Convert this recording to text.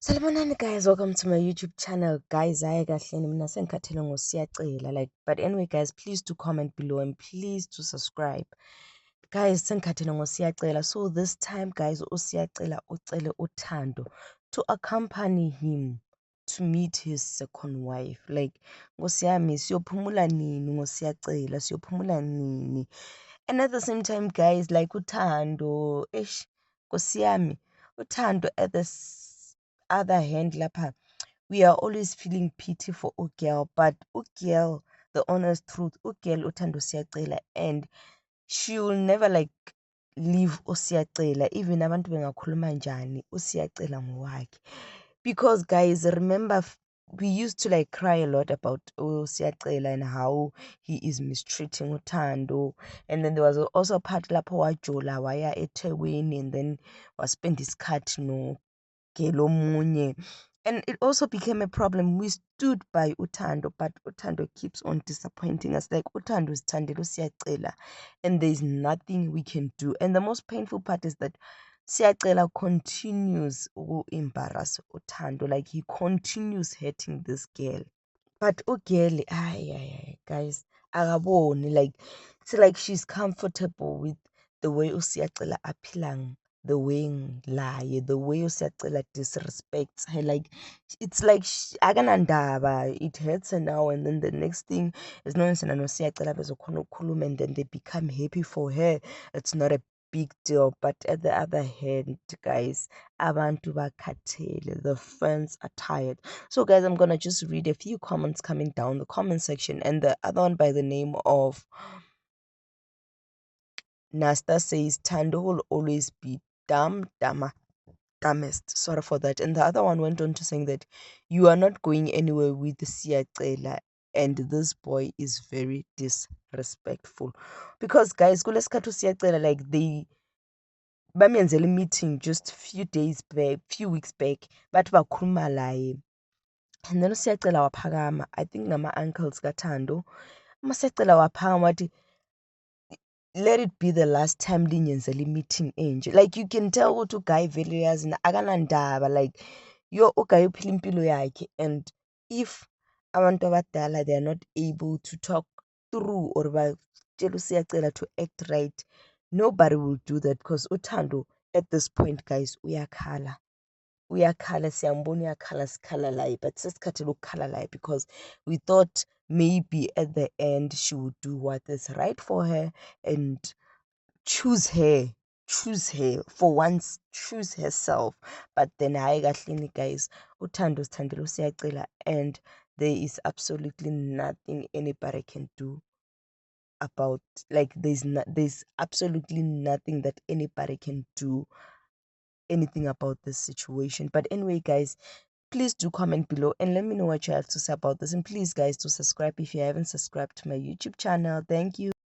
Salmonani guys, welcome to my YouTube channel. Guys, I kahle mina sengikhathele ngosiyacela but anyway guys, please do comment below and please do subscribe. Guys, sengikhathele ngosiyacela. So this time guys, usiyacela ucele uThando to accompany him to meet his second wife. Like ngosiyami siyophumula nini ngosiyacela, siyophumula nini. And at the same time guys, like uThando, ngosiyami, uThando at this other hand lapha, we are always feeling pity for ugirl, but ugirl, the honest truth, ugirl uthanda usiyacela and she will never like leave usiyacela even abantu bengakhuluma njani usiyacela ngowakhe. Because guys, remember we used to like cry a lot about usiyacela and how he is mistreating uthando, and then there was also a part lapho wajola waya eThekwini and then waspend isikhathi no Gelomunye. And it also became a problem. We stood by Uthando, but Uthando keeps on disappointing us. Like Uthando is Thandelo Siyacela, and there's nothing we can do. And the most painful part is that Siyacela continues to embarrass Uthando. Like he continues hurting this girl. But ugirl, guys, akaboni like it's like she's comfortable with the way usiyacela aphilang, the way nglaye, the way usiyacela disrespects her. Like it's like akanandaba, it hurts her now, and then the next thing is no yena nosiyacela bezokhona ukukhuluma and then they become happy for her. It's not a big deal. But at the other hand, guys, abantu bakhathele, the fans are tired. So guys, I'm gonna just read a few comments coming down the comment section, and the other one by the name of Nasta says Tando will always be dumbest. Sorry for that. And the other one went on to saying that you are not going anywhere with Siyacela, and this boy is very disrespectful. Because guys, kulesikhathi Siyacela, like they bamenzele meeting just few weeks back, but bakhuluma laye. And then usiyacela waphakama, I think ngama-uncles kaThando. Masiyacela waphakama wathi, let it be the last time linyenzela meeting enje. Like you can tell ukuthi uguy vele uyazini akanandaba, like uguy uphila impilo yakhe, and if abantu abadala they are not able to talk through or batshela usiyacela to act right, nobody will do that. Because uThando at this point guys uyakhala siyambona uyakhala, sikhala laye, but sesikhathele ukukhala laye because we thought maybe at the end she would do what is right for her and choose her for once, choose herself. But then hayi kahleni guys, uThando sithandela usiyacela, and there is absolutely nothing anybody can do about, like there's absolutely nothing that anybody can do anything about this situation. But anyway guys, please do comment below and let me know what you have to say about this, and please guys do subscribe if you haven't subscribed to my YouTube channel. Thank you.